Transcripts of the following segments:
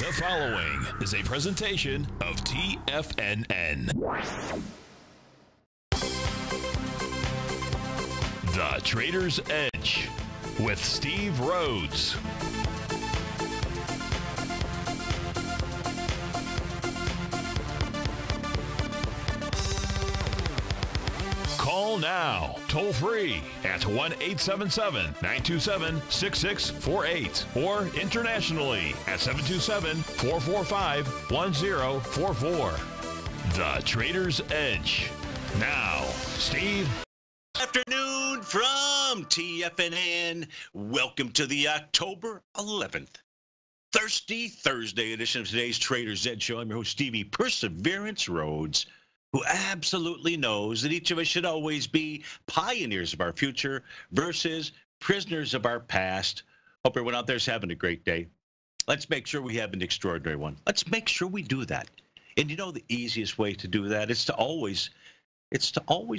The following is a presentation of TFNN. The Trader's Edge with Steve Rhodes. Call now, toll free at 1-877-927-6648 or internationally at 727-445-1044. The Trader's Edge. Now, Steve. Afternoon from TFNN. Welcome to the October 11th, Thirsty Thursday edition of today's Trader's Edge show. I'm your host, Stevie Perseverance Rhodes, who absolutely knows that each of us should always be pioneers of our future versus prisoners of our past. Hope everyone out there is having a great day. Let's make sure we have an extraordinary one. Let's make sure we do that. And you know the easiest way to do that is to always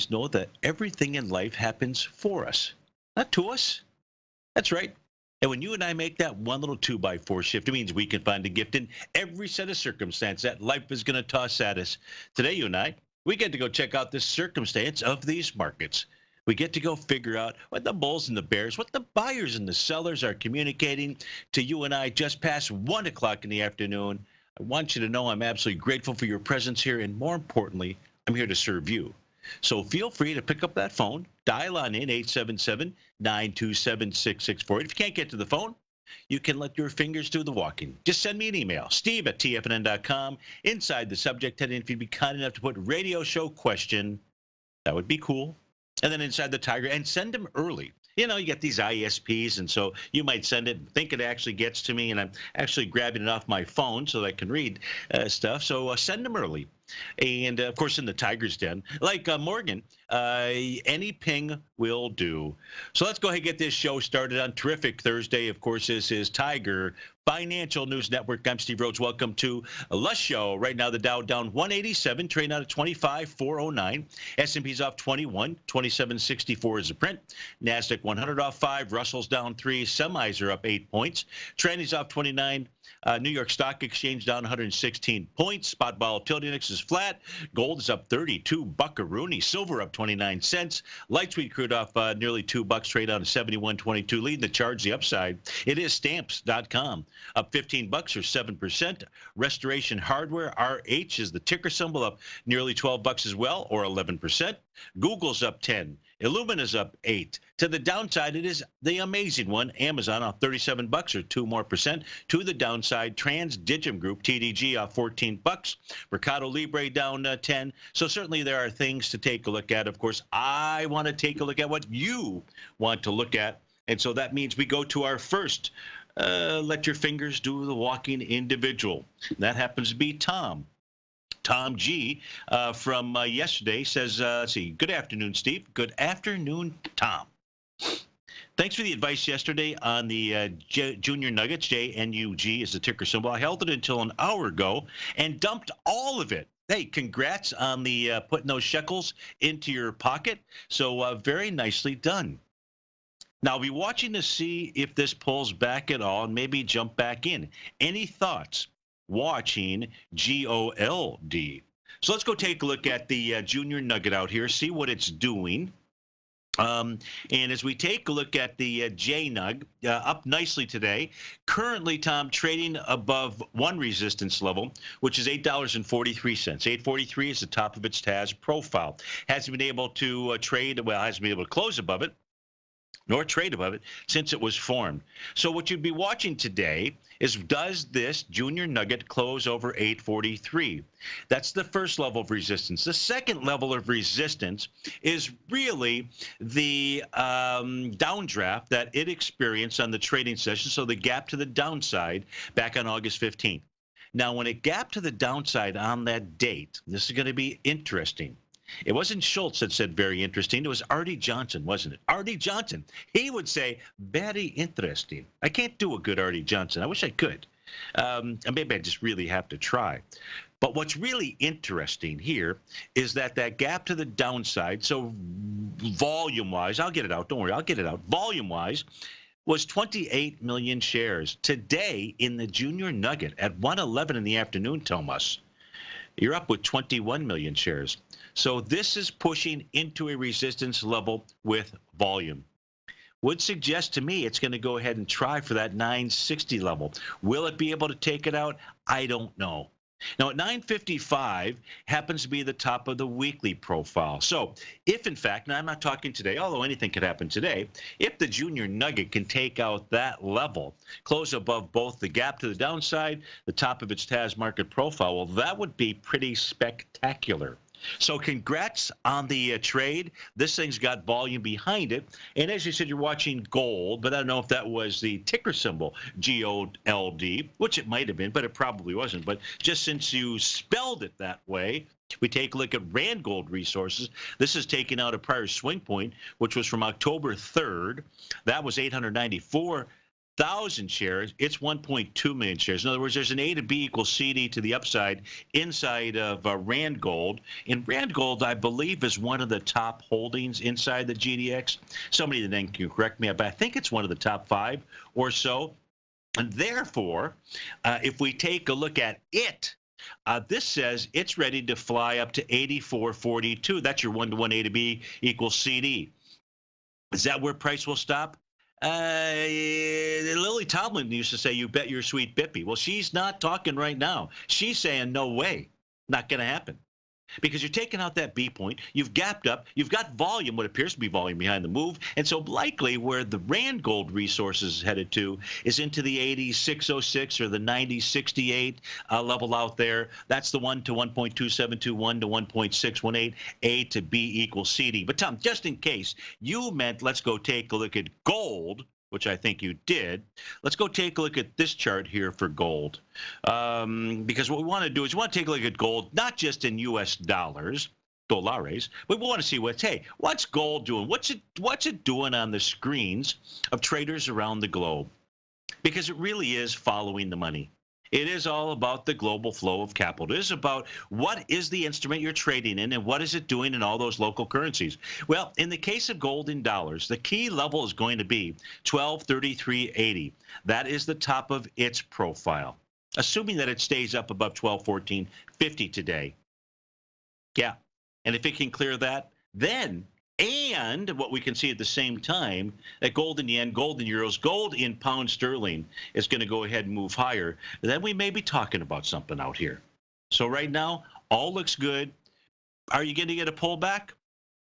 know that everything in life happens for us, not to us. That's right. And when you and I make that one little 2x4 shift, it means we can find a gift in every set of circumstance that life is going to toss at us. Today, you and I, we get to go check out the circumstance of these markets. We get to go figure out what the bulls and the bears, what the buyers and the sellers are communicating to you and I just past 1 o'clock in the afternoon. I want you to know I'm absolutely grateful for your presence here, and more importantly, I'm here to serve you. So feel free to pick up that phone, dial on in 877-927-6648. If you can't get to the phone, you can let your fingers do the walking. Just send me an email, steve@tfnn.com. Inside the subject heading, if you'd be kind enough to put radio show question, that would be cool. And then inside the Tiger, and send them early. You know, you get these ISPs, and so you might send it, think it actually gets to me, and I'm actually grabbing it off my phone so that I can read stuff. So send them early. And, of course, in the Tiger's Den, like Morgan, any ping will do. So let's go ahead and get this show started on terrific Thursday. Of course, this is Tiger Financial News Network. I'm Steve Rhodes. Welcome to the show. Right now, the Dow down 187, trading out at 25,409. S&P's off 21, 2764 is the print. NASDAQ 100 off 5. Russell's down 3. Semis are up 8 points. Trendy's off 29. New York Stock Exchange down 116 points. Spot volatility index is flat. Gold is up 32 buckaroonie. Silver up 29 cents. Light sweet crude off nearly $2. Trade on 71.22. Leading the charge the upside. It is stamps.com. Up 15 bucks or 7%. Restoration Hardware, RH, is the ticker symbol, up nearly 12 bucks as well, or 11%. Google's up 10. Illumina's up 8. To the downside, it is the amazing one, Amazon, off 37 bucks or 2 more percent. To the downside, Transdigem Group, TDG, off 14 bucks. Mercado Libre down 10. So certainly there are things to take a look at. Of course, I want to take a look at what you want to look at. And so that means we go to our first let your fingers do the walking individual. That happens to be Tom. Tom G. From yesterday says, let's see, good afternoon, Steve. Good afternoon, Tom. Thanks for the advice yesterday on the Junior Nuggets. JNUG is the ticker symbol. I held it until an hour ago and dumped all of it. Hey, congrats on the putting those shekels into your pocket. So very nicely done. Now, I'll be watching to see if this pulls back at all and maybe jump back in. Any thoughts? Watching GOLD. So let's go take a look at the Junior Nugget out here, see what it's doing. And as we take a look at the JNUG, up nicely today. Currently, Tom, trading above one resistance level, which is $8.43. $8.43 is the top of its TAS profile. Hasn't been able to trade, well, hasn't been able to close above it, nor trade above it since it was formed. So what you'd be watching today is, does this Junior Nugget close over 843? That's the first level of resistance. The second level of resistance is really the downdraft that it experienced on the trading session, so the gap to the downside back on August 15th. Now, when it gapped to the downside on that date, this is going to be interesting. It wasn't Schultz that said very interesting. It was Artie Johnson, wasn't it? Artie Johnson. He would say, very interesting. I can't do a good Artie Johnson. I wish I could. And maybe I just really have to try. But what's really interesting here is that gap to the downside, so volume-wise, I'll get it out. Don't worry, I'll get it out. Volume-wise, was 28 million shares. Today in the junior nugget at 1:11 in the afternoon, Tomas, you're up with 21 million shares. So this is pushing into a resistance level with volume. Would suggest to me it's going to go ahead and try for that 960 level. Will it be able to take it out? I don't know. Now, at 955 happens to be the top of the weekly profile. So if, in fact, now I'm not talking today, although anything could happen today, if the junior nugget can take out that level, close above both the gap to the downside, the top of its TAS market profile, well, that would be pretty spectacular. So congrats on the trade. This thing's got volume behind it. And as you said, you're watching gold, but I don't know if that was the ticker symbol, GOLD, which it might have been, but it probably wasn't. But just since you spelled it that way, we take a look at Rand Gold Resources. This is taking out a prior swing point, which was from October 3rd. That was 894,000 shares. It's 1.2 million shares. In other words, there's an A to B equals CD to the upside inside of Rand Gold. And Rand Gold, I believe, is one of the top holdings inside the GDX. Somebody then can correct me, but I think it's one of the top 5 or so. And therefore, if we take a look at it, this says it's ready to fly up to 84.42. That's your 1-to-1 A to B equals CD. Is that where price will stop? Lily Tomlin used to say, "You bet your sweet Bippy." Well, she's not talking right now. She's saying, no way, not going to happen. Because you're taking out that B point, you've gapped up, you've got volume, what appears to be volume behind the move, and so likely where the Rand Gold Resources is headed to is into the 86.06 or the 90.68 level out there. That's the 1 to 1.272, 1 to 1.618, A to B equals CD. But Tom, just in case you meant let's go take a look at gold, which I think you did, let's go take a look at this chart here for gold. Because what we want to do is we want to take a look at gold, not just in U.S. dollars, dolares, but we want to see what's gold doing? What's it doing on the screens of traders around the globe? Because it really is following the money. It is all about the global flow of capital. It is about what is the instrument you're trading in and what is it doing in all those local currencies. Well, in the case of gold in dollars, the key level is going to be 1233.80. That is the top of its profile, assuming that it stays up above 1214.50 today. Yeah, and if it can clear that, then and what we can see at the same time, that gold in yen, gold in euros, gold in pound sterling is going to go ahead and move higher. Then we may be talking about something out here. So right now, all looks good. Are you going to get a pullback?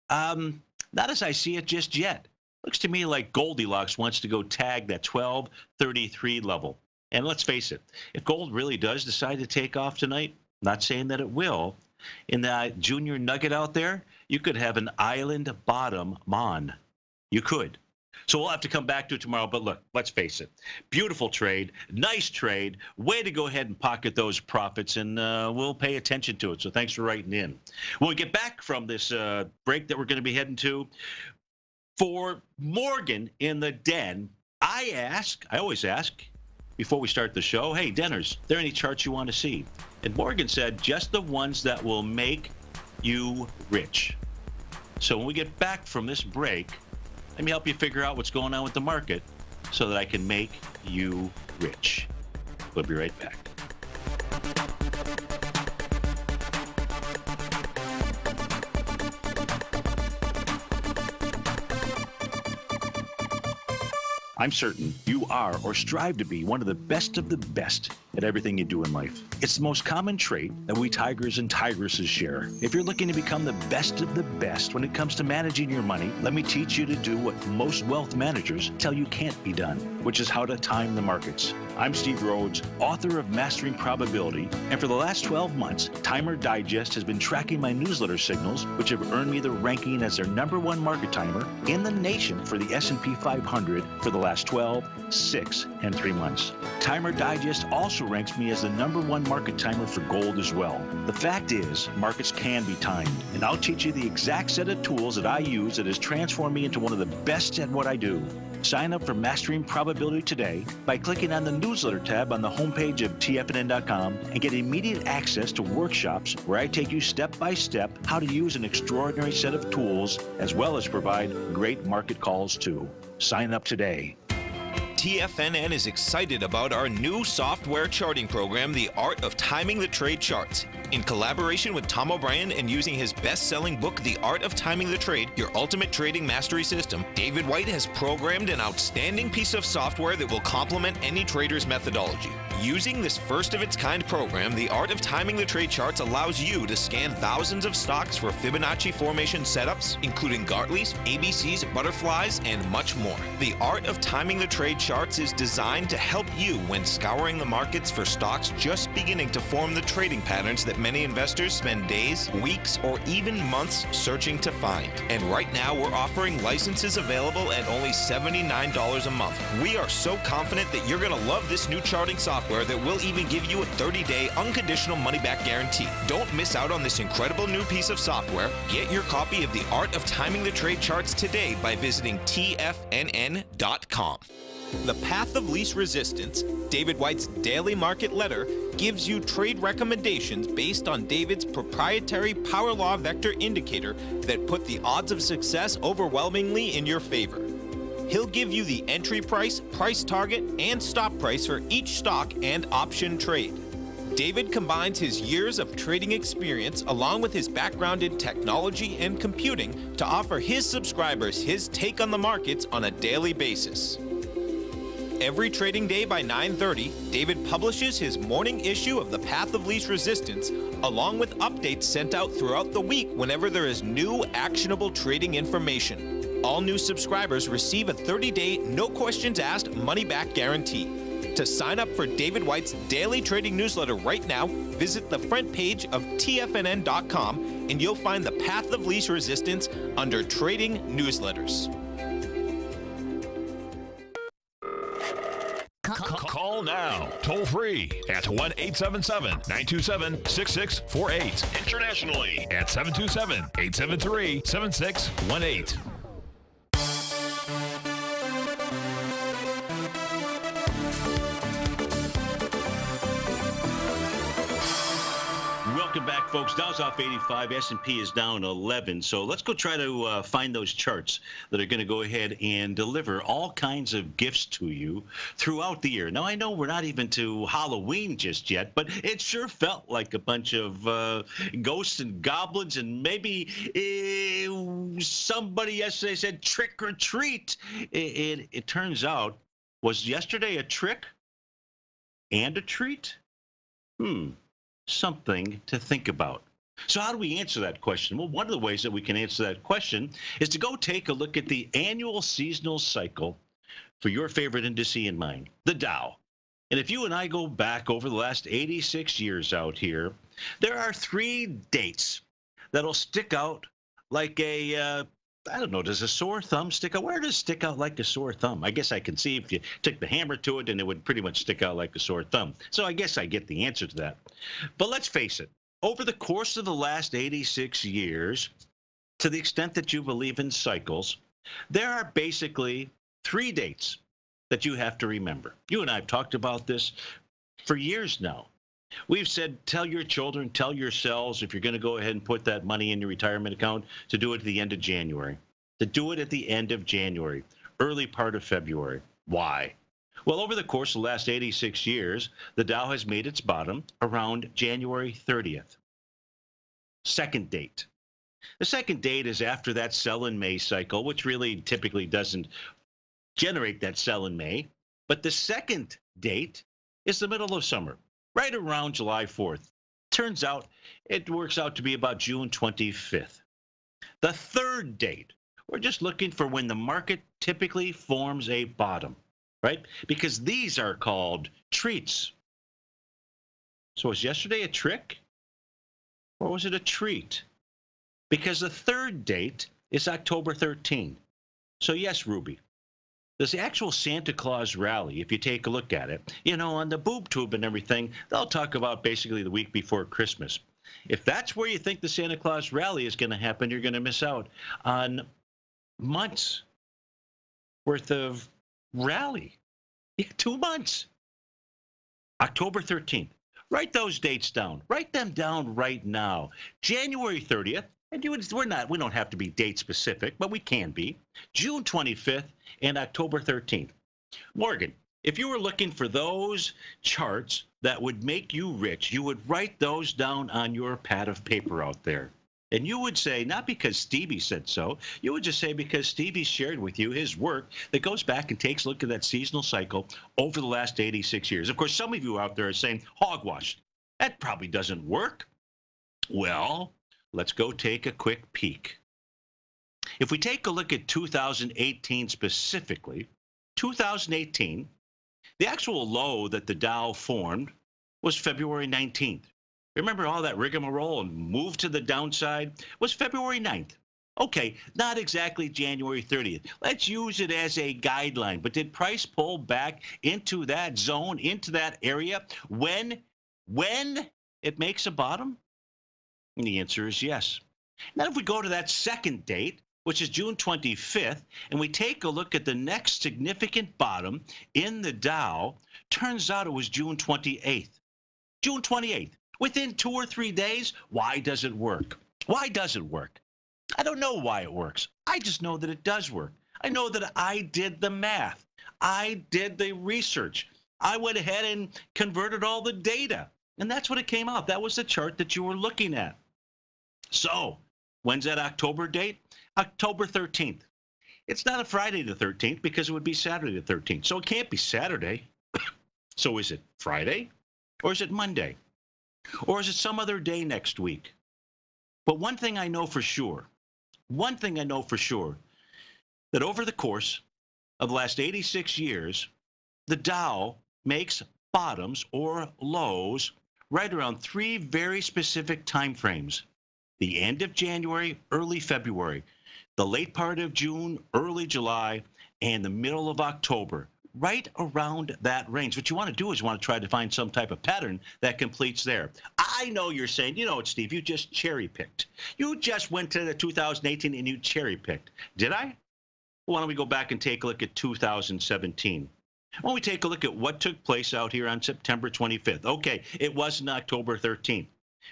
Not as I see it just yet. Looks to me like Goldilocks wants to go tag that 1233 level. And let's face it, if gold really does decide to take off tonight, not saying that it will, in that junior nugget out there, you could have an island bottom mon. You could. So we'll have to come back to it tomorrow. But look, let's face it. Beautiful trade. Nice trade. Way to go ahead and pocket those profits, and we'll pay attention to it. So thanks for writing in. When we get back from this break that we're going to be heading to, for Morgan in the den, I always ask, before we start the show, hey, Denners, are there any charts you want to see? And Morgan said, just the ones that will make you rich. So when we get back from this break, let me help you figure out what's going on with the market so that I can make you rich. We'll be right back. I'm certain you are or strive to be one of the best at everything you do in life. It's the most common trait that we tigers and tigresses share. If you're looking to become the best of the best when it comes to managing your money, let me teach you to do what most wealth managers tell you can't be done, which is how to time the markets. I'm Steve Rhodes, author of Mastering Probability, and for the last 12 months, Timer Digest has been tracking my newsletter signals, which have earned me the ranking as their #1 market timer in the nation for the S&P 500 for the last 12, 6, and 3 months. Timer Digest also ranks me as the #1 market timer for gold as well. The fact is, markets can be timed, and I'll teach you the exact set of tools that I use that has transformed me into one of the best at what I do. Sign up for Mastering Probability today by clicking on the newsletter tab on the homepage of TFNN.com and get immediate access to workshops where I take you step by step how to use an extraordinary set of tools as well as provide great market calls too. Sign up today. TFNN is excited about our new software charting program, The Art of Timing the Trade Charts. In collaboration with Tom O'Brien and using his best-selling book, The Art of Timing the Trade, Your Ultimate Trading Mastery System, David White has programmed an outstanding piece of software that will complement any trader's methodology. Using this first-of-its-kind program, The Art of Timing the Trade Charts allows you to scan thousands of stocks for Fibonacci formation setups, including Gartleys, ABCs, butterflies, and much more. The Art of Timing the Trade Charts is designed to help you when scouring the markets for stocks just beginning to form the trading patterns that many investors spend days, weeks, or even months searching to find. And right now, we're offering licenses available at only $79 a month. We are so confident that you're going to love this new charting software that will even give you a 30-day unconditional money-back guarantee. Don't miss out on this incredible new piece of software. Get your copy of The Art of Timing the Trade Charts today by visiting TFNN.com. The Path of Least Resistance, David White's daily market letter, gives you trade recommendations based on David's proprietary Power Law Vector indicator that put the odds of success overwhelmingly in your favor. He'll give you the entry price, price target, and stop price for each stock and option trade. David combines his years of trading experience along with his background in technology and computing to offer his subscribers his take on the markets on a daily basis. Every trading day by 9:30, David publishes his morning issue of The Path of Least Resistance, along with updates sent out throughout the week whenever there is new actionable trading information. All new subscribers receive a 30-day, no questions asked money-back guarantee. To sign up for David White's daily trading newsletter right now, visit the front page of TFNN.com and you'll find The Path of Least Resistance under Trading Newsletters. Call now, toll free at 1-877-927-6648. Internationally at 727-873-7618. Welcome back, folks. Dow's off 85. S&P is down 11. So let's go try to find those charts that are going to go ahead and deliver all kinds of gifts to you throughout the year. Now, I know we're not even to Halloween just yet, but it sure felt like a bunch of ghosts and goblins, and maybe somebody yesterday said trick or treat. It turns out, was yesterday a trick and a treat? Something to think about. So how do we answer that question? Well, one of the ways that we can answer that question is to go take a look at the annual seasonal cycle for your favorite indice and mine, the Dow. And if you and I go back over the last 86 years out here, there are 3 dates that'll stick out like a I don't know, does a sore thumb stick out? Where does it stick out like a sore thumb? I guess I can see if you took the hammer to it and it would pretty much stick out like a sore thumb. So I guess I get the answer to that. But let's face it, over the course of the last 86 years, to the extent that you believe in cycles, there are basically 3 dates that you have to remember. You and I have talked about this for years now. We've said, tell your children, tell yourselves, if you're going to go ahead and put that money in your retirement account, to do it at the end of January. To do it at the end of January, early part of February. Why? Well, over the course of the last 86 years, the Dow has made its bottom around January 30th. Second date. The second date is after that sell in May cycle, which really typically doesn't generate that sell in May. But the second date is the middle of summer, right around July 4th. Turns out it works out to be about June 25th. The third date, we're just looking for when the market typically forms a bottom, right? Because these are called treats. So was yesterday a trick? Or was it a treat? Because the third date is October 13th. So yes, Ruby, there's the actual Santa Claus rally, if you take a look at it. You know, on the boob tube and everything, they'll talk about basically the week before Christmas. If that's where you think the Santa Claus rally is going to happen, you're going to miss out on months worth of rally. 2 months. October 13th. Write those dates down. Write them down right now. January 30th. And we don't have to be date specific, but we can be. June 25th and October 13th. Morgan, if you were looking for those charts that would make you rich, you would write those down on your pad of paper out there. And you would say, not because Stevie said so, you would just say because Stevie shared with you his work that goes back and takes a look at that seasonal cycle over the last 86 years. Of course, some of you out there are saying, hogwash, that probably doesn't work. Well, let's go take a quick peek. If we take a look at 2018 specifically, 2018, the actual low that the Dow formed was February 19th. Remember all that rigmarole and move to the downside was February 9th. Okay, not exactly January 30th. Let's use it as a guideline. But did price pull back into that zone, into that area when it makes a bottom? And the answer is yes. Now, if we go to that second date, which is June 25th, and we take a look at the next significant bottom in the Dow, turns out it was June 28th. June 28th. Within 2 or 3 days, why does it work? Why does it work? I don't know why it works. I just know that it does work. I know that I did the math. I did the research. I went ahead and converted all the data. And that's what it came out. That was the chart that you were looking at. So, when's that October date? October 13th. It's not a Friday the 13th because it would be Saturday the 13th. So it can't be Saturday. So is it Friday? Or is it Monday? Or is it some other day next week? But one thing I know for sure, that over the course of the last 86 years, the Dow makes bottoms or lows right around 3 very specific time frames. The end of January, early February, the late part of June, early July, and the middle of October, right around that range. What you want to do is you want to try to find some type of pattern that completes there. I know you're saying, you know what, Steve, you just cherry-picked. You just went to the 2018 and you cherry-picked. Did I? Well, why don't we go back and take a look at 2017? Why don't we take a look at what took place out here on September 25th? Okay, it wasn't October 13th.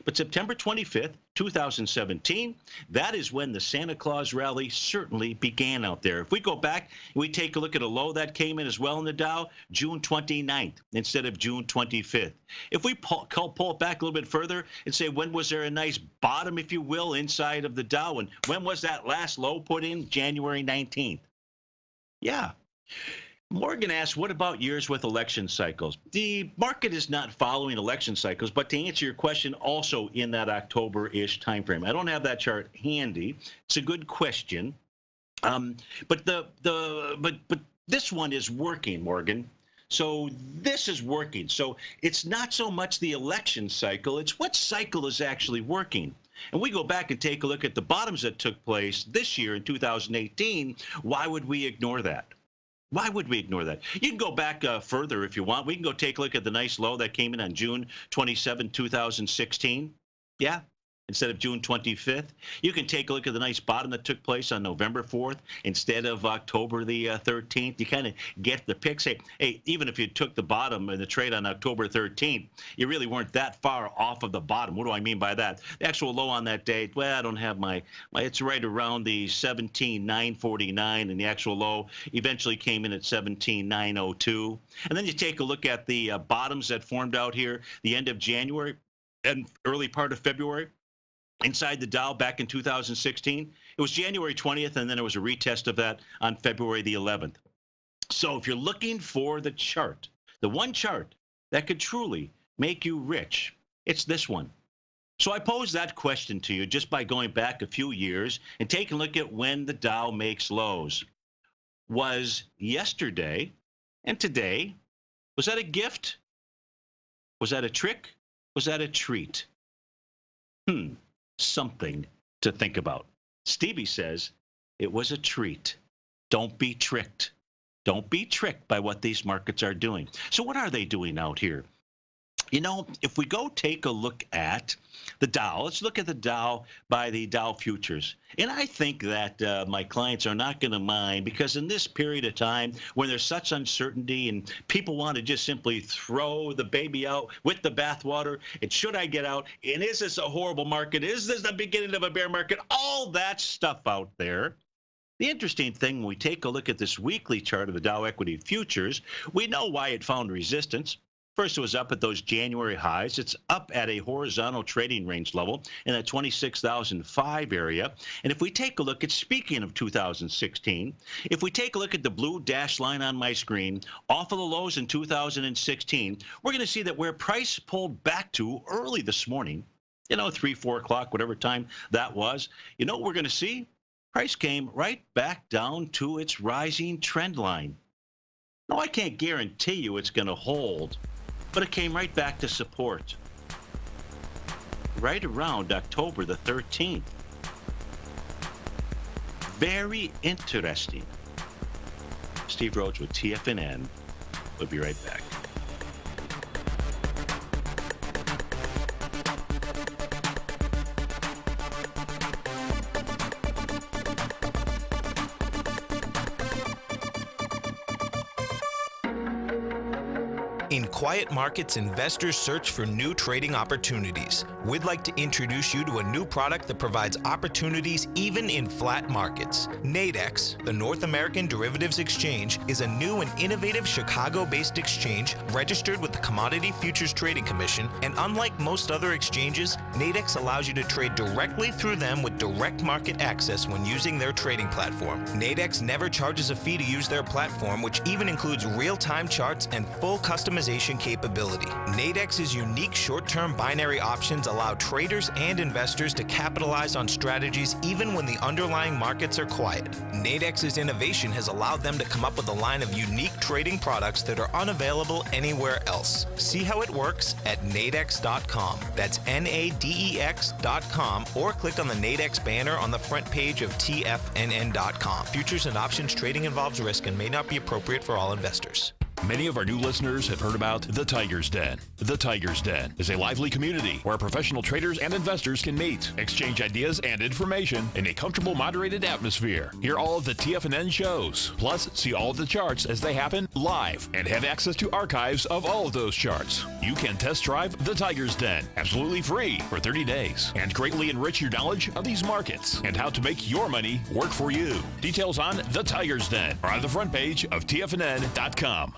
But September 25th, 2017, that is when the Santa Claus rally certainly began out there. If we go back, we take a look at a low that came in as well in the Dow, June 29th instead of June 25th. If we pull it back a little bit further and say, when was there a nice bottom, if you will, inside of the Dow? And when was that last low put in? January 19th. Yeah. Morgan asks, what about years with election cycles? The market is not following election cycles, but to answer your question, also in that October-ish timeframe. I don't have that chart handy. It's a good question. But this one is working, Morgan. So this is working. So it's not so much the election cycle, it's what cycle is actually working. And we go back and take a look at the bottoms that took place this year in 2018. Why would we ignore that? Why would we ignore that? You can go back further if you want. We can go take a look at the nice low that came in on June 27, 2016. Yeah, instead of June 25th. You can take a look at the nice bottom that took place on November 4th instead of October the 13th. You kind of get the pics. Hey, even if you took the bottom in the trade on October 13th, you really weren't that far off of the bottom. What do I mean by that? The actual low on that day, well, I don't have my it's right around the 17,949, and the actual low eventually came in at 17,902. And then you take a look at the bottoms that formed out here the end of January and early part of February. Inside the Dow back in 2016, it was January 20th, and then there was a retest of that on February the 11th. So if you're looking for the chart, the one chart that could truly make you rich, it's this one. So I pose that question to you just by going back a few years and taking a look at when the Dow makes lows. Was yesterday and today, was that a gift? Was that a trick? Was that a treat? Something to think about. Stevie says it was a treat. Don't be tricked. Don't be tricked by what these markets are doing. So what are they doing out here? You know, if we go take a look at the Dow, let's look at the Dow by the Dow futures. And I think that my clients are not going to mind, because in this period of time when there's such uncertainty and people want to just simply throw the baby out with the bathwater, and should I get out? And is this a horrible market? Is this the beginning of a bear market? All that stuff out there. The interesting thing, when we take a look at this weekly chart of the Dow Equity Futures, we know why it found resistance. First, it was up at those January highs. It's up at a horizontal trading range level in that 26,005 area. And if we take a look at, speaking of 2016, if we take a look at the blue dashed line on my screen, off of the lows in 2016, we're going to see that where price pulled back to early this morning, 3, 4 o'clock, whatever time that was, what we're going to see? Price came right back down to its rising trend line. Now, I can't guarantee you it's going to hold, but it came right back to support right around October the 13th. Very interesting. Steve Rhodes with TFNN. We'll be right back. In quiet markets, investors search for new trading opportunities. We'd like to introduce you to a new product that provides opportunities even in flat markets. Nadex, the North American Derivatives Exchange, is a new and innovative Chicago-based exchange registered with the Commodity Futures Trading Commission, and unlike most other exchanges, Nadex allows you to trade directly through them with direct market access when using their trading platform. Nadex never charges a fee to use their platform, which even includes real-time charts and full customization capability. Nadex's unique short-term binary options allow traders and investors to capitalize on strategies even when the underlying markets are quiet. Nadex's innovation has allowed them to come up with a line of unique trading products that are unavailable anywhere else. See how it works at nadex.com. That's NADEX.com, or click on the Nadex banner on the front page of TFNN.com. Futures and options trading involves risk and may not be appropriate for all investors. Many of our new listeners have heard about the Tiger's Den. The Tiger's Den is a lively community where professional traders and investors can meet, exchange ideas and information in a comfortable, moderated atmosphere. Hear all of the TFNN shows, plus see all of the charts as they happen live, and have access to archives of all of those charts. You can test drive the Tiger's Den absolutely free for 30 days and greatly enrich your knowledge of these markets and how to make your money work for you. Details on the Tiger's Den are on the front page of TFNN.com.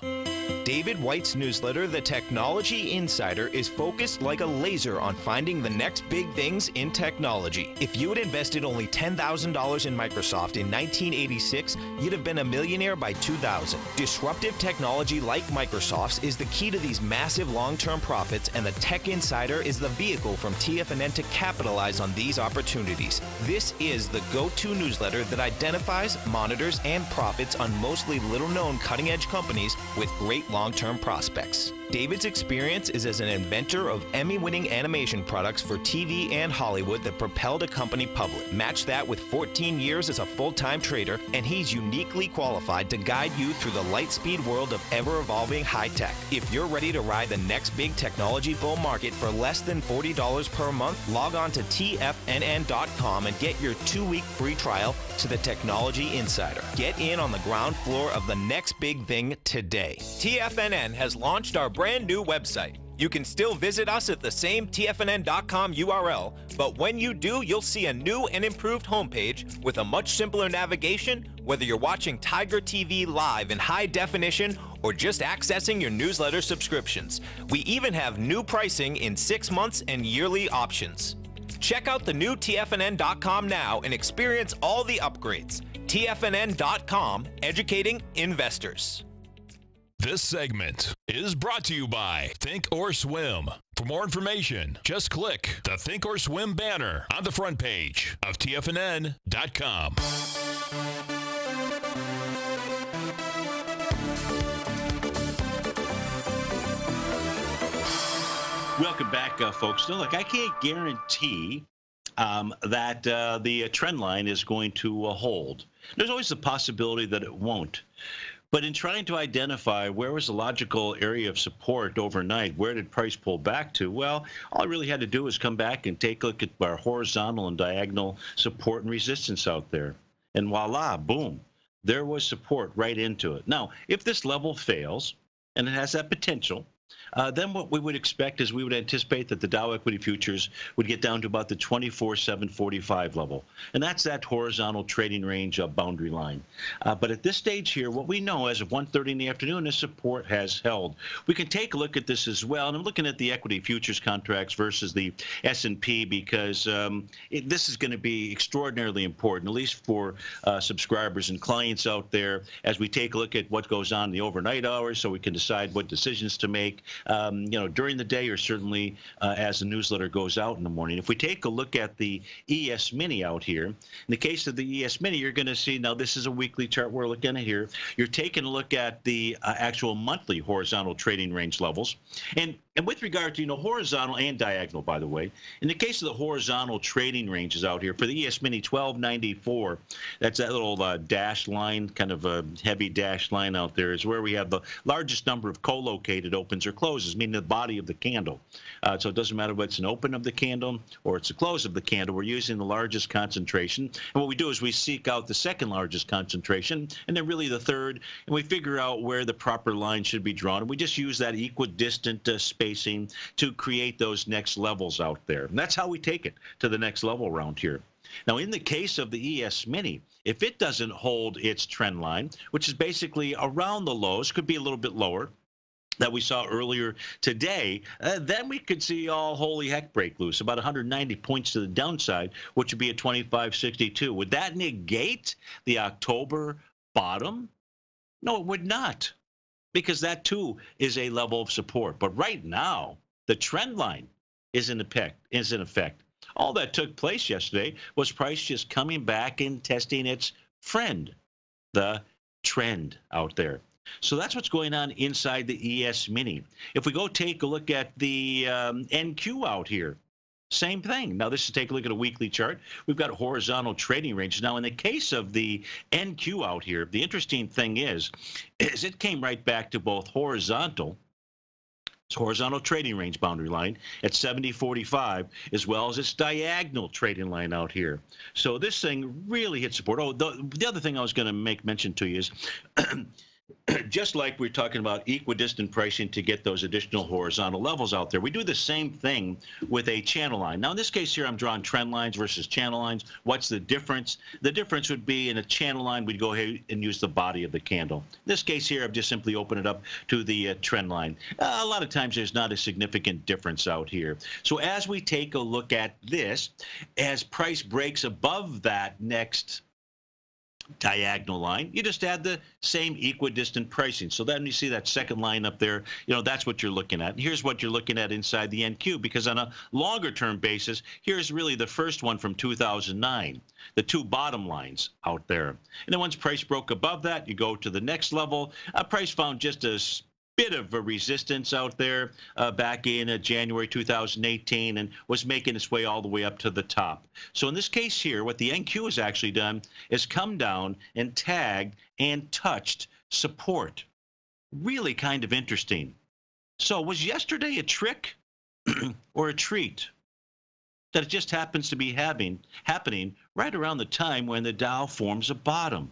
David White's newsletter, The Technology Insider, is focused like a laser on finding the next big things in technology. If you had invested only $10,000 in Microsoft in 1986, you'd have been a millionaire by 2000. Disruptive technology like Microsoft's is the key to these massive long-term profits, and the Tech Insider is the vehicle from TFNN to capitalize on these opportunities. This is the go-to newsletter that identifies, monitors, and profits on mostly little-known cutting-edge companies with great long-term prospects. David's experience is as an inventor of Emmy-winning animation products for TV and Hollywood that propelled a company public. Match that with 14 years as a full-time trader, and he's uniquely qualified to guide you through the light-speed world of ever-evolving high-tech. If you're ready to ride the next big technology bull market for less than $40 per month, log on to TFNN.com and get your 2-week free trial to the Technology Insider. Get in on the ground floor of the next big thing today. TFNN has launched our brand new website. You can still visit us at the same TFNN.com URL, but when you do, you'll see a new and improved homepage with a much simpler navigation, whether you're watching TigerTV live in high definition or just accessing your newsletter subscriptions. We even have new pricing in 6 months and yearly options. Check out the new TFNN.com now and experience all the upgrades. TFNN.com, educating investors. This segment is brought to you by Think or Swim. For more information, just click the Think or Swim banner on the front page of TFNN.com. Welcome back, folks. Now, look, I can't guarantee that the trend line is going to hold. There's always the possibility that it won't. But in trying to identify where was the logical area of support overnight, where did price pull back to? Well, all I really had to do was come back and take a look at our horizontal and diagonal support and resistance out there. And voila, boom, there was support right into it. Now, if this level fails, and it has that potential, Then what we would expect is we would anticipate that the Dow equity futures would get down to about the 24,745 level. And that's that horizontal trading range boundary line. But at this stage here, what we know as of 1:30 in the afternoon is support has held. We can take a look at this as well. And I'm looking at the equity futures contracts versus the S&P because this is going to be extraordinarily important, at least for subscribers and clients out there, as we take a look at what goes on in the overnight hours so we can decide what decisions to make during the day or certainly as the newsletter goes out in the morning. If we take a look at the ES Mini out here, in the case of the ES Mini, you're going to see, now this is a weekly chart we're looking at here. You're taking a look at the actual monthly horizontal trading range levels. And with regard to, horizontal and diagonal, by the way, in the case of the horizontal trading ranges out here, for the ES Mini 1294, that's that little dashed line, kind of a heavy dashed line out there, is where we have the largest number of co-located opens or closes, meaning the body of the candle. So it doesn't matter whether it's an open of the candle or it's a close of the candle. We're using the largest concentration. And what we do is we seek out the second largest concentration and then really the third, and we figure out where the proper line should be drawn. And we just use that equidistant spacing to create those next levels out there. And that's how we take it to the next level around here. Now, in the case of the ES Mini, if it doesn't hold its trend line, which is basically around the lows, could be a little bit lower, that we saw earlier today, then we could see all holy heck break loose, about 190 points to the downside, which would be at 25.62. Would that negate the October bottom? No, it would not, because that too is a level of support. But right now, the trend line is in effect. All that took place yesterday was price just coming back and testing its friend, the trend out there. So that's what's going on inside the ES Mini. If we go take a look at the NQ out here, same thing. Now, this is take a look at a weekly chart. We've got horizontal trading ranges. Now, in the case of the NQ out here, the interesting thing is it came right back to both horizontal trading range boundary line at 70.45, as well as its diagonal trading line out here. So this thing really hit support. Oh, the other thing I was going to make mention to you is just like we're talking about equidistant pricing to get those additional horizontal levels out there, we do the same thing with a channel line. Now, in this case here, I'm drawing trend lines versus channel lines. What's the difference? The difference would be in a channel line, we'd go ahead and use the body of the candle. In this case here, I've just simply opened it up to the trend line. A lot of times there's not a significant difference out here. So as we take a look at this, as price breaks above that next diagonal line, you just add the same equidistant pricing. So then you see that second line up there, that's what you're looking at. And here's what you're looking at inside the NQ, because on a longer term basis, here's really the first one from 2009, the two bottom lines out there. And then once price broke above that, you go to the next level. Price found just a bit of a resistance out there back in January 2018 and was making its way all the way up to the top. So in this case here, what the NQ has actually done is come down and tagged and touched support. Really kind of interesting. So was yesterday a trick or a treat? That it just happens to be happening right around the time when the Dow forms a bottom.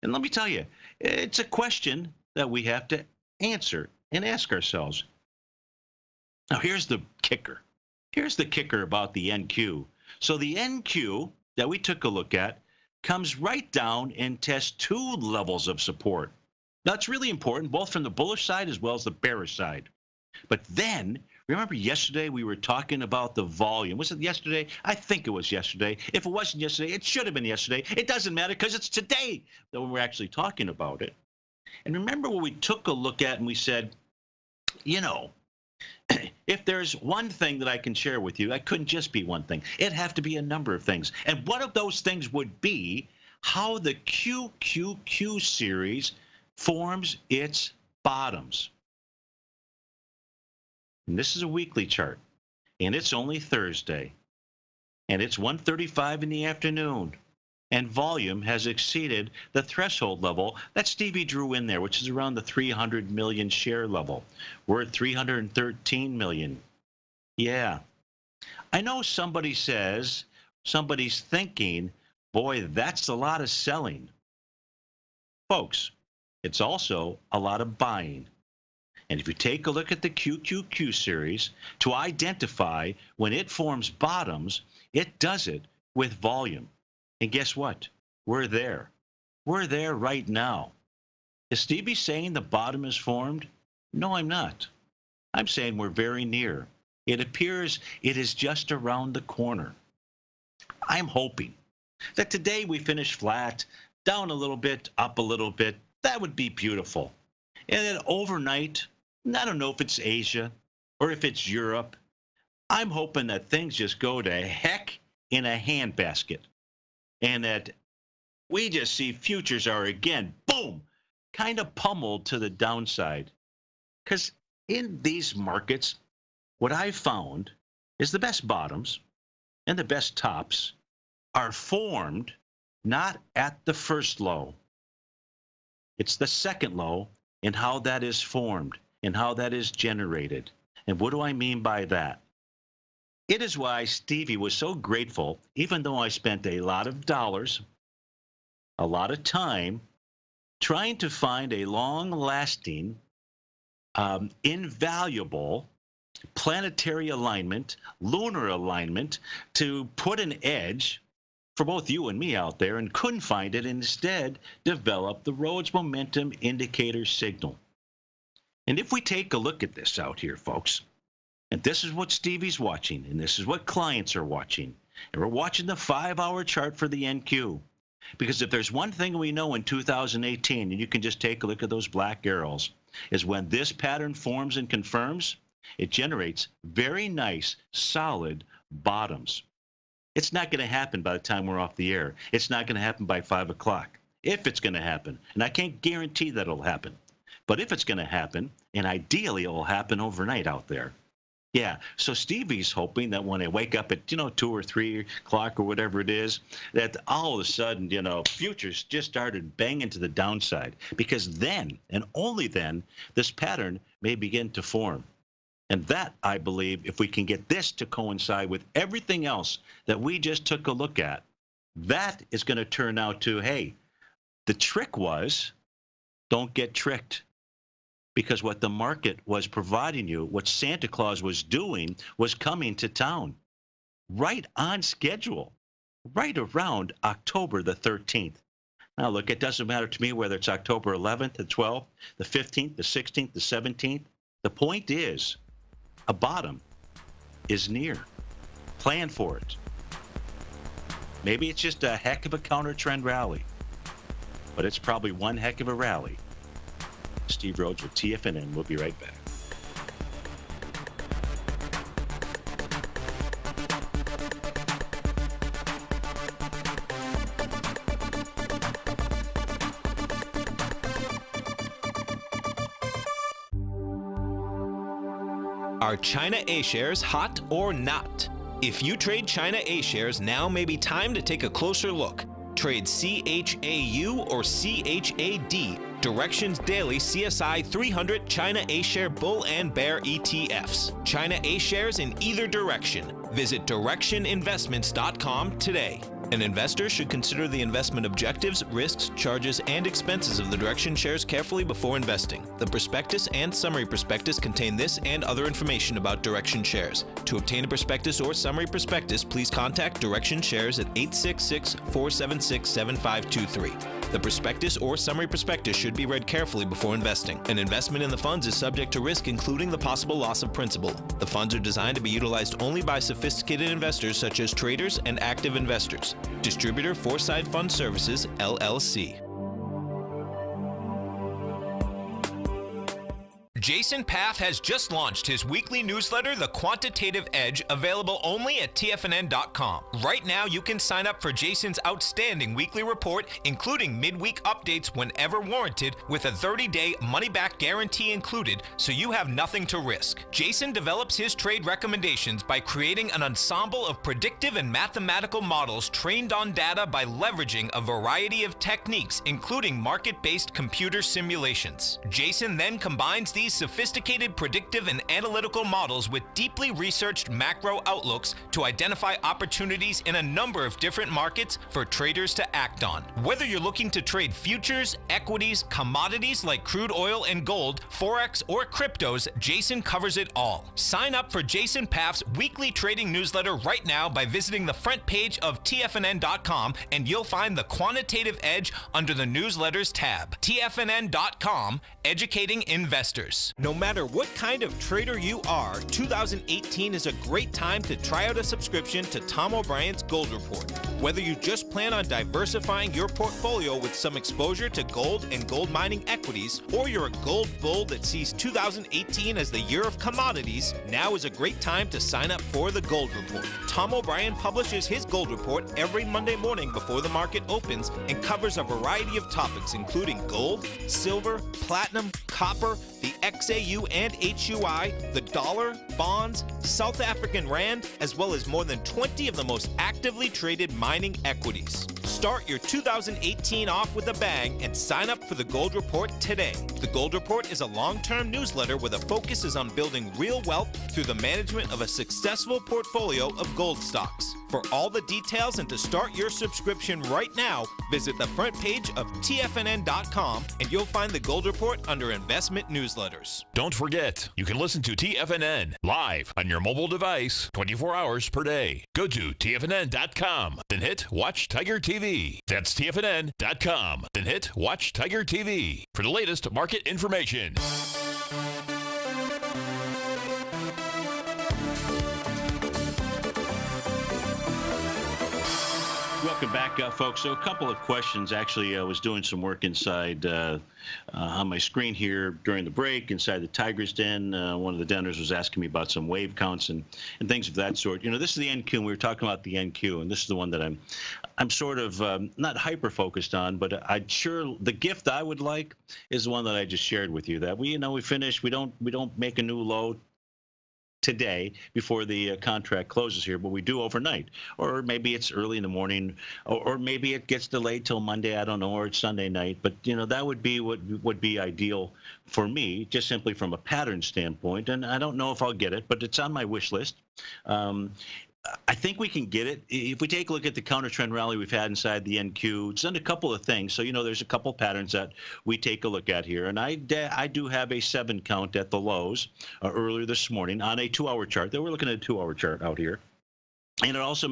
And let me tell you, it's a question that we have to answer and ask ourselves. Now, here's the kicker. Here's the kicker about the NQ. So the NQ that we took a look at comes right down and tests two levels of support. Now, it's really important, both from the bullish side as well as the bearish side. But then, remember yesterday we were talking about the volume. Was it yesterday? I think it was yesterday. If it wasn't yesterday, it should have been yesterday. It doesn't matter because it's today that we're actually talking about it. And remember what we took a look at and we said, if there's one thing that I can share with you, it couldn't just be one thing. It'd have to be a number of things. And one of those things would be how the QQQ series forms its bottoms. And this is a weekly chart, and it's only Thursday, and it's 1:35 in the afternoon. And volume has exceeded the threshold level that Stevie drew in there, which is around the 300 million share level. We're at 313 million. Yeah. I know somebody's thinking, boy, that's a lot of selling. Folks, it's also a lot of buying. And if you take a look at the QQQ series to identify when it forms bottoms, it does it with volume. And guess what? We're there. We're there right now. Is Stevie saying the bottom is formed? No, I'm not. I'm saying we're very near. It appears it is just around the corner. I'm hoping that today we finish flat, down a little bit, up a little bit. That would be beautiful. And then overnight, I don't know if it's Asia or if it's Europe, I'm hoping that things just go to heck in a handbasket and that we just see futures are again, boom, kind of pummeled to the downside. Because in these markets, what I've found is the best bottoms and the best tops are formed not at the first low. It's the second low and how that is formed and how that is generated. And what do I mean by that? It is why Stevie was so grateful, even though I spent a lot of dollars, a lot of time, trying to find a long-lasting, invaluable planetary alignment, lunar alignment, to put an edge for both you and me out there, and couldn't find it, and instead developed the Rhodes Momentum Indicator signal. And if we take a look at this out here, folks, and this is what Stevie's watching, and this is what clients are watching, and we're watching the 5-hour chart for the NQ. Because if there's one thing we know in 2018, and you can just take a look at those black arrows, is when this pattern forms and confirms, it generates very nice, solid bottoms. It's not going to happen by the time we're off the air. It's not going to happen by 5 o'clock, if it's going to happen. And I can't guarantee that it'll happen. But if it's going to happen, and ideally it will happen overnight out there. Yeah, so Stevie's hoping that when I wake up at, 2 or 3 o'clock or whatever it is, that all of a sudden, futures just started banging to the downside. Because then, and only then, this pattern may begin to form. And that, I believe, if we can get this to coincide with everything else that we just took a look at, that is going to turn out to, hey, the trick was, don't get tricked. Because what the market was providing you, what Santa Claus was doing, was coming to town. Right on schedule. Right around October the 13th. Now, look, it doesn't matter to me whether it's October 11th, the 12th, the 15th, the 16th, the 17th. The point is, a bottom is near. Plan for it. Maybe it's just a heck of a counter trend rally, but it's probably one heck of a rally. Steve Rhodes with TFNN. We'll be right back. Are China A shares hot or not? If you trade China A shares, now may be time to take a closer look. Trade CHAU or CHAD, Directions Daily CSI 300 China A share bull and bear ETFs. China A shares in either direction. Visit directioninvestments.com today. An investor should consider the investment objectives, risks, charges, and expenses of the Direction shares carefully before investing. The prospectus and summary prospectus contain this and other information about Direction shares. To obtain a prospectus or summary prospectus, please contact Direction shares at 866-476-7523. The prospectus or summary prospectus should be read carefully before investing. An investment in the funds is subject to risk, including the possible loss of principal. The funds are designed to be utilized only by sophisticated investors such as traders and active investors. Distributor Foreside Fund Services, LLC. Jason Path has just launched his weekly newsletter, The Quantitative Edge, available only at TFNN.com. Right now, you can sign up for Jason's outstanding weekly report, including midweek updates whenever warranted, with a 30-day money-back guarantee included, so you have nothing to risk. Jason develops his trade recommendations by creating an ensemble of predictive and mathematical models trained on data by leveraging a variety of techniques, including market-based computer simulations. Jason then combines these these sophisticated predictive and analytical models with deeply researched macro outlooks to identify opportunities in a number of different markets for traders to act on. Whether you're looking to trade futures, equities, commodities like crude oil and gold, forex, or cryptos, Jason covers it all. Sign up for Jason Paff's weekly trading newsletter right now by visiting the front page of TFNN.com, and you'll find the Quantitative Edge under the Newsletters tab. TFNN.com, educating investors. No matter what kind of trader you are, 2018 is a great time to try out a subscription to Tom O'Brien's Gold Report. Whether you just plan on diversifying your portfolio with some exposure to gold and gold mining equities, or you're a gold bull that sees 2018 as the year of commodities, now is a great time to sign up for the Gold Report. Tom O'Brien publishes his Gold Report every Monday morning before the market opens and covers a variety of topics including gold, silver, platinum, copper, the XAU and HUI, the dollar, bonds, South African rand, as well as more than 20 of the most actively traded mining equities. Start your 2018 off with a bang and sign up for the Gold Report today. The Gold Report is a long-term newsletter where the focus is on building real wealth through the management of a successful portfolio of gold stocks. For all the details and to start your subscription right now, visit the front page of TFNN.com and you'll find the Gold Report under Investment Newsletters. Don't forget, you can listen to TFNN live on your mobile device 24 hours per day. Go to TFNN.com, then hit Watch Tiger TV. That's TFNN.com, then hit Watch Tiger TV for the latest market information. Welcome back, folks. So a couple of questions. Actually, I was doing some work inside on my screen here during the break inside the Tiger's Den. One of the denners was asking me about some wave counts and things of that sort. You know, this is the NQ, and we were talking about the NQ, and this is the one that I'm sort of not hyper-focused on, but the gift I would like is the one that I just shared with you, that we finish, we don't make a new low today before the contract closes here, but we do overnight, or maybe it's early in the morning, or maybe it gets delayed till Monday, I don't know, or it's Sunday night. But that would be what would be ideal for me, just simply from a pattern standpoint. And I don't know if I'll get it, but it's on my wish list. I think we can get it. If we take a look at the counter trend rally we've had inside the NQ, it's done a couple of things. So, there's a couple patterns that we take a look at here. And I do have a 7 count at the lows earlier this morning on a 2-hour chart. We're looking at a 2-hour chart out here. And it also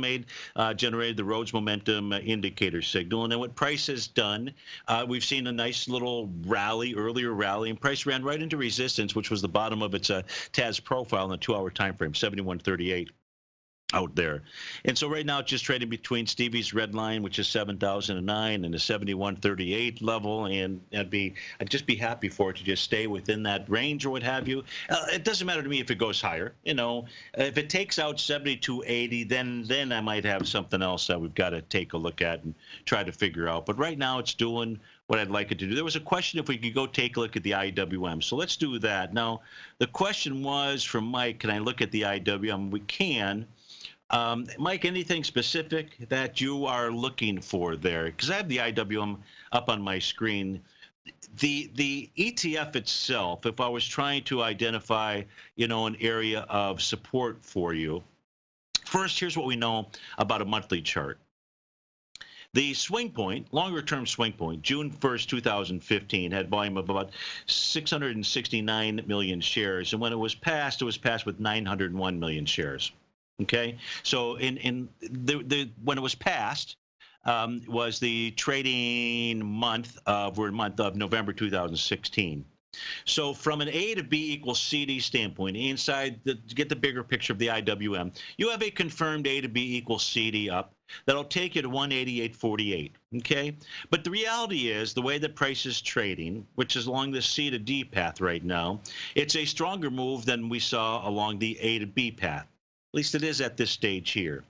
generated the Rhodes momentum indicator signal. And then what price has done, we've seen a nice little earlier rally, and price ran right into resistance, which was the bottom of its TAS profile in the 2-hour time frame, 71.38. Out there. And so right now it's just trading between Stevie's red line, which is 7,009, and the 71.38 level, and I'd just be happy for it to just stay within that range or what have you. It doesn't matter to me if it goes higher. If it takes out 72.80, then I might have something else that we've got to take a look at and try to figure out. But right now it's doing what I'd like it to do. There was a question if we could go take a look at the IWM. So let's do that. Now, the question was from Mike, can I look at the IWM? We can. Mike, anything specific that you are looking for there? Because I have the IWM up on my screen. The ETF itself, if I was trying to identify, an area of support for you, first, here's what we know about a monthly chart. The swing point, longer-term swing point, June 1st, 2015, had volume of about 669 million shares. And when it was passed with 901 million shares. Okay, so when it was passed, was the trading month of November 2016. So from an A to B equals CD standpoint, to get the bigger picture of the IWM, you have a confirmed A to B equals CD up. That'll take you to 188.48, okay? But the reality is, the way the price is trading, which is along the C to D path right now, it's a stronger move than we saw along the A to B path. At least it is at this stage here.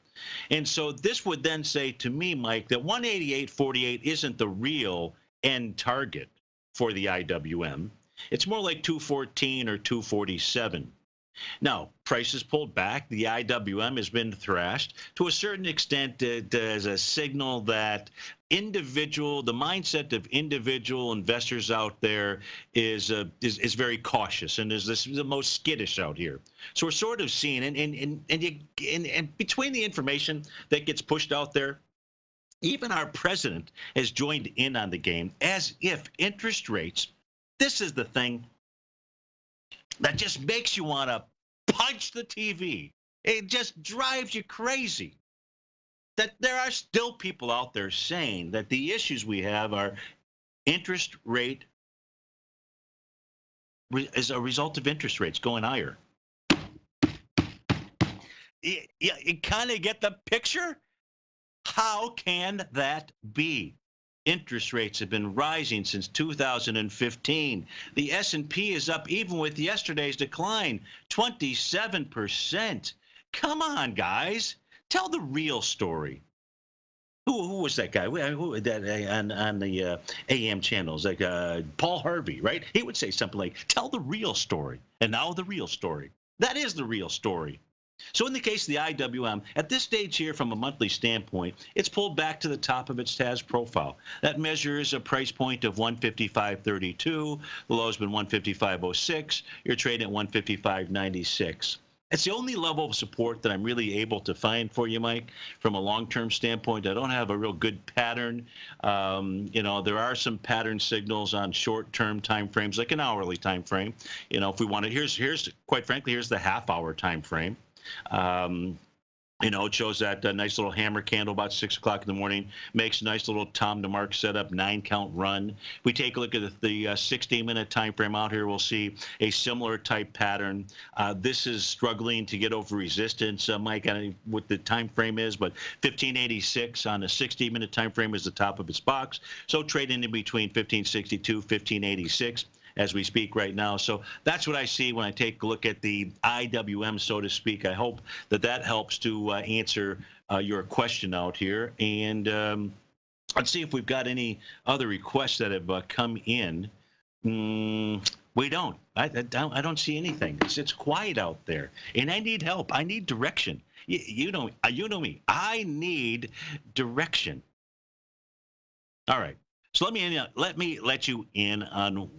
And so this would then say to me, Mike, that 188.48 isn't the real end target for the IWM. It's more like 214 or 247. Now, prices pulled back. The IWM has been thrashed. To a certain extent, there's a signal that the mindset of individual investors out there is very cautious and is the most skittish out here. So we're sort of seeing, and between the information that gets pushed out there, even our president has joined in on the game as if interest rates, this is the thing that just makes you want to punch the TV. It just drives you crazy that there are still people out there saying that the issues we have are interest rate as a result of interest rates going higher. You kind of get the picture? How can that be? Interest rates have been rising since 2015. The S&P is up even with yesterday's decline, 27%. Come on, guys. Tell the real story. Who was that guy? Who that on the AM channels? Like Paul Harvey, right? He would say something like, "Tell the real story." And now the real story. That is the real story. So in the case of the IWM, at this stage here, from a monthly standpoint, it's pulled back to the top of its TAS profile. That measures a price point of 155.32. The low has been 155.06. You're trading at 155.96. It's the only level of support that I'm really able to find for you, Mike, from a long-term standpoint. I don't have a real good pattern. There are some pattern signals on short-term time frames, like an hourly time frame. If we want to, here's quite frankly, here's the half-hour time frame. It shows that nice little hammer candle about 6 o'clock in the morning, makes a nice little Tom DeMark setup, 9-count run. If we take a look at the 60-minute time frame out here, we'll see a similar type pattern. This is struggling to get over resistance, Mike. I don't know what the time frame is, but 1586 on a 60-minute time frame is the top of its box. So trading in between 1562, 1586. As we speak right now. So that's what I see when I take a look at the IWM, so to speak. I hope that helps to answer your question out here. And let's see if we've got any other requests that have come in. We don't. I don't see anything. It's quiet out there. And I need help. I need direction. You know me. I need direction. All right. So let me let you in on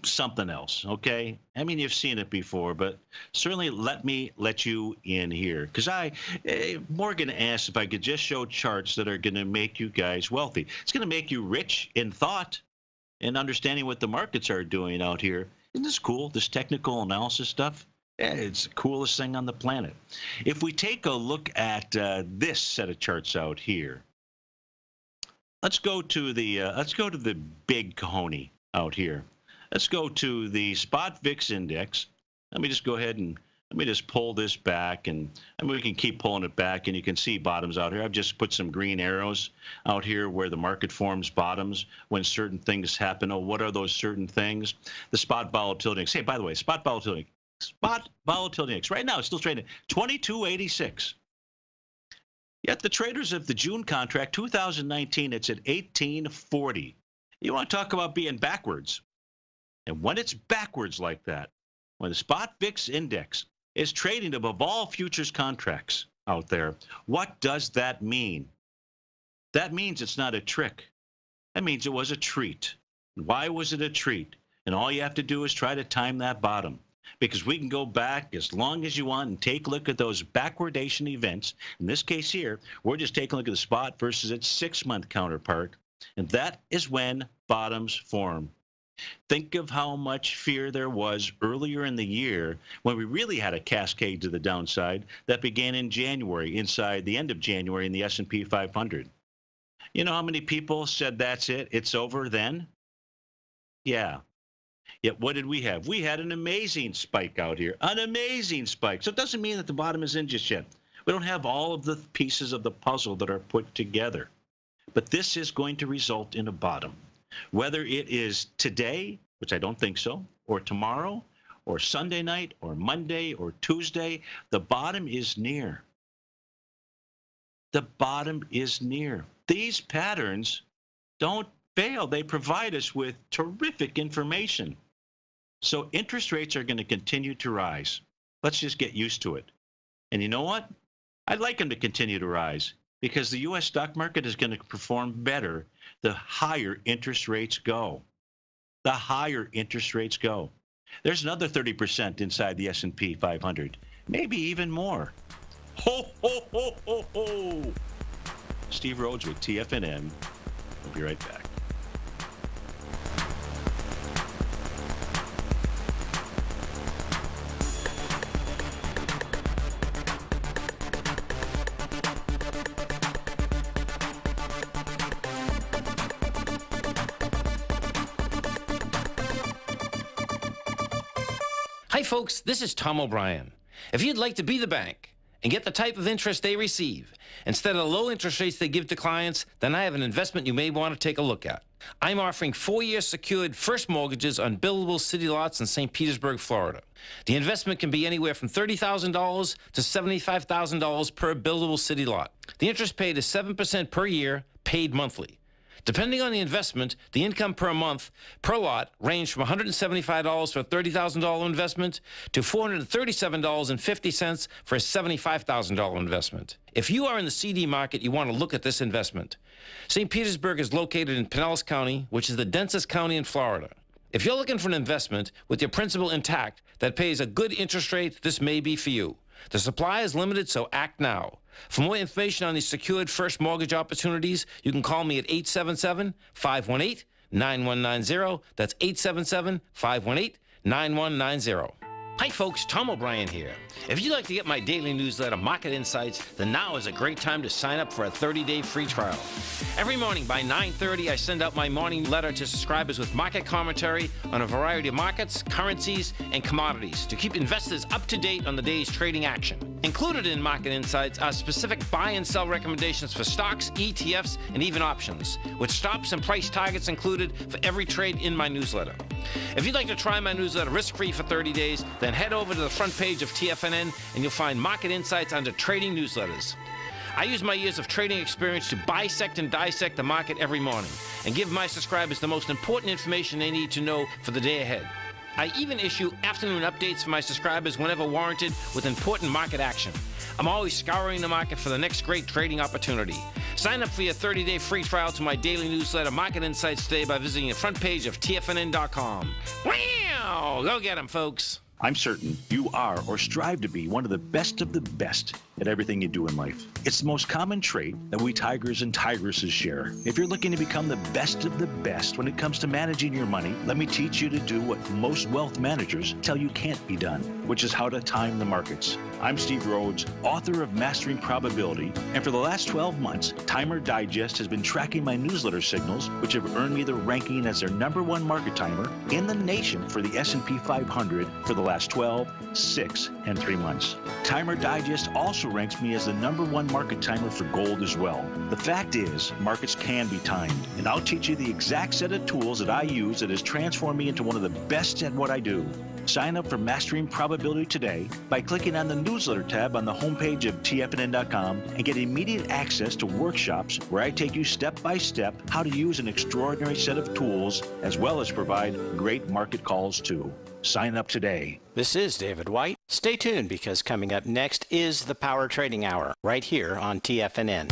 something else, okay? I mean, you've seen it before, but certainly let me let you in here. Because Morgan asked if I could just show charts that are going to make you guys wealthy. It's going to make you rich in thought and understanding what the markets are doing out here. Isn't this cool, this technical analysis stuff? Yeah, it's the coolest thing on the planet. If we take a look at this set of charts out here, let's go to the big cojones out here. Let's go to the spot VIX index. Let me just go ahead and let me just pull this back, and we can keep pulling it back, and you can see bottoms out here. I've just put some green arrows out here where the market forms bottoms when certain things happen. Oh, what are those certain things? The spot volatility index. Hey, by the way, spot volatility index right now is still trading at 2286. Yet the traders of the June contract 2019, it's at 1840. You want to talk about being backwards? And when it's backwards like that, when the spot VIX index is trading above all futures contracts out there, what does that mean? That means it's not a trick. That means it was a treat. Why was it a treat? And all you have to do is try to time that bottom. Because we can go back as long as you want and take a look at those backwardation events. In this case here, we're just taking a look at the spot versus its 6-month counterpart. And that is when bottoms form. Think of how much fear there was earlier in the year when we really had a cascade to the downside that began in January, inside the end of January in the S&P 500. You know how many people said that's it, it's over then? Yeah. Yet what did we have? We had an amazing spike out here, an amazing spike. So it doesn't mean that the bottom is in just yet. We don't have all of the pieces of the puzzle that are put together. But this is going to result in a bottom. Whether it is today, which I don't think so, or tomorrow, or Sunday night, or Monday, or Tuesday, the bottom is near. The bottom is near. These patterns don't fail. They provide us with terrific information. So interest rates are going to continue to rise. Let's just get used to it. And you know what? I'd like them to continue to rise because the U.S. stock market is going to perform better the higher interest rates go. The higher interest rates go. There's another 30% inside the S&P 500, maybe even more. Ho, ho, ho, ho, ho. Steve Rhodes with TFNN. We'll be right back. Hi folks, this is Tom O'Brien. If you'd like to be the bank and get the type of interest they receive instead of the low interest rates they give to clients, then I have an investment you may want to take a look at. I'm offering 4-year secured first mortgages on buildable city lots in St. Petersburg, Florida. The investment can be anywhere from $30,000 to $75,000 per buildable city lot. The interest paid is 7% per year, paid monthly. Depending on the investment, the income per month per lot ranged from $175 for a $30,000 investment to $437.50 for a $75,000 investment. If you are in the CD market, you want to look at this investment. St. Petersburg is located in Pinellas County, which is the densest county in Florida. If you're looking for an investment with your principal intact that pays a good interest rate, this may be for you. The supply is limited, so act now. For more information on these secured first mortgage opportunities, you can call me at 877-518-9190. That's 877-518-9190. Hi folks, Tom O'Brien here. If you'd like to get my daily newsletter, Market Insights, then now is a great time to sign up for a 30-day free trial. Every morning by 9:30, I send out my morning letter to subscribers with market commentary on a variety of markets, currencies, and commodities to keep investors up to date on the day's trading action. Included in Market Insights are specific buy and sell recommendations for stocks, ETFs, and even options, with stops and price targets included for every trade in my newsletter. If you'd like to try my newsletter risk-free for 30 days, then head over to the front page of TFNN and you'll find Market Insights under Trading Newsletters. I use my years of trading experience to bisect and dissect the market every morning and give my subscribers the most important information they need to know for the day ahead. I even issue afternoon updates for my subscribers whenever warranted with important market action. I'm always scouring the market for the next great trading opportunity. Sign up for your 30-day free trial to my daily newsletter, Market Insights, today by visiting the front page of TFNN.com. Wow! Go get 'em, folks. I'm certain you are or strive to be one of the best at everything you do in life. It's the most common trait that we tigers and tigresses share. If you're looking to become the best of the best when it comes to managing your money, let me teach you to do what most wealth managers tell you can't be done, which is how to time the markets. I'm Steve Rhodes, author of Mastering Probability, and for the last 12 months, Timer Digest has been tracking my newsletter signals, which have earned me the ranking as their #1 market timer in the nation for the S&P 500 for the last 12, 6, and 3 months. Timer Digest also ranks me as the #1 market timer for gold as well. The fact is, markets can be timed, and I'll teach you the exact set of tools that I use that has transformed me into one of the best at what I do. Sign up for Mastering Probability today by clicking on the newsletter tab on the homepage of TFNN.com and get immediate access to workshops where I take you step by step how to use an extraordinary set of tools as well as provide great market calls too. Sign up today. This is David White. Stay tuned because coming up next is the Power Trading Hour right here on TFNN.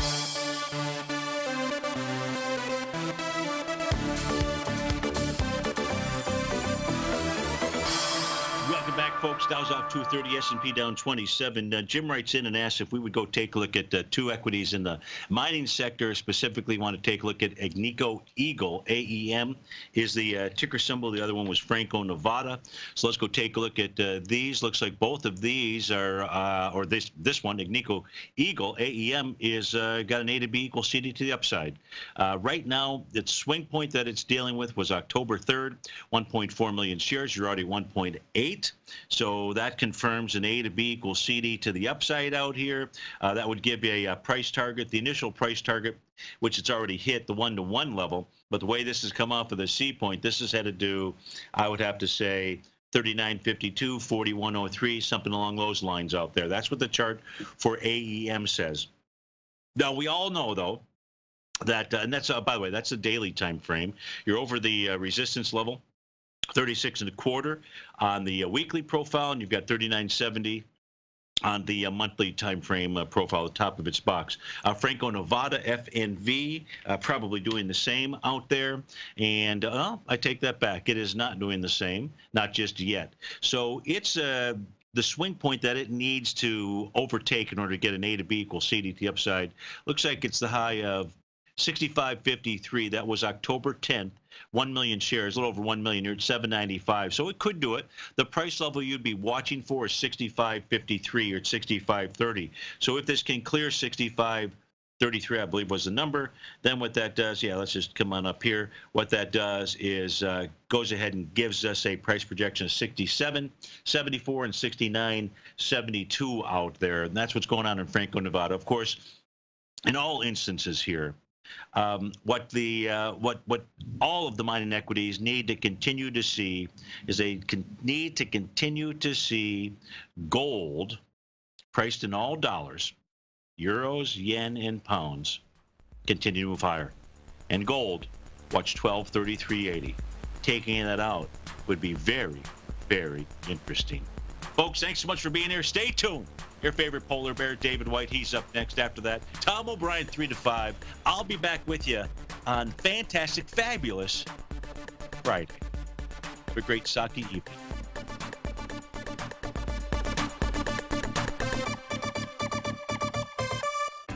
Folks, Dow's off 230, S&P down 27. Jim writes in and asks if we would go take a look at two equities in the mining sector. Specifically, want to take a look at Agnico Eagle, AEM is the ticker symbol. The other one was Franco-Nevada. So let's go take a look at these. Looks like both of these are, or this one, Agnico Eagle, AEM, is got an A to B equals CD to the upside. Right now, its swing point that it's dealing with was October 3rd, 1.4 million shares. You're already 1.8. So that confirms an A to B equals CD to the upside out here. That would give you a price target, the initial price target, which it's already hit the 1-to-1 level. But the way this has come off of the C point, this is headed to, I would have to say, 39.52, 41.03, something along those lines out there. That's what the chart for AEM says. Now, we all know, though, that, and that's, by the way, that's a daily time frame. You're over the resistance level 36.25 on the weekly profile, and you've got 39.70 on the monthly time frame profile at the top of its box. Franco Nevada FNV probably doing the same out there, and I take that back. It is not doing the same, not just yet. So it's the swing point that it needs to overtake in order to get an A to B equals C to the upside. Looks like it's the high of 65.53. That was October 10th. 1 million shares, a little over 1 million. You're at 795. So it could do it. The price level you'd be watching for is 65.53 or 65.30. So if this can clear 65.33, I believe was the number, then what that does, let's just come on up here. What that does is goes ahead and gives us a price projection of 67.74 and 69.72 out there. And that's what's going on in Franco Nevada. Of course, in all instances here, what all of the mining equities need to continue to see is they need to continue to see gold priced in all dollars, euros, yen, and pounds continue to move higher. And gold, watch 1233.80. Taking that out would be very, very interesting. Folks, thanks so much for being here. Stay tuned. Your favorite polar bear, David White, he's up next after that. Tom O'Brien, 3 to 5. I'll be back with you on fantastic, fabulous Friday. Have a great sake evening.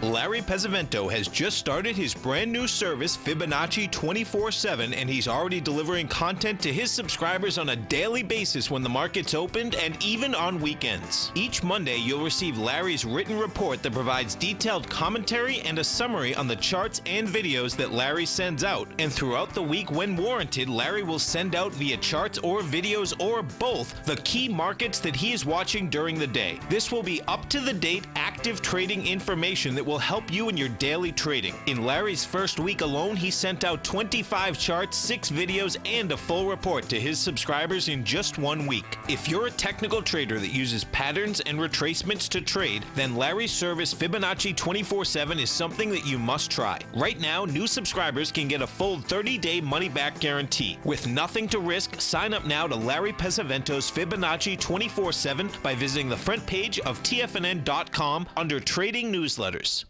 Larry Pesavento has just started his brand new service, Fibonacci 24/7, and he's already delivering content to his subscribers on a daily basis when the market's opened and even on weekends. Each Monday, you'll receive Larry's written report that provides detailed commentary and a summary on the charts and videos that Larry sends out. And throughout the week, when warranted, Larry will send out via charts or videos or both the key markets that he is watching during the day. This will be up-to-the-date, active trading information that will help you in your daily trading. In Larry's first week alone, he sent out 25 charts, 6 videos, and a full report to his subscribers in just 1 week. If you're a technical trader that uses patterns and retracements to trade, then Larry's service Fibonacci 24/7 is something that you must try. Right now, new subscribers can get a full 30-day money-back guarantee. With nothing to risk, sign up now to Larry Pesavento's Fibonacci 24/7 by visiting the front page of TFNN.com under Trading Newsletters.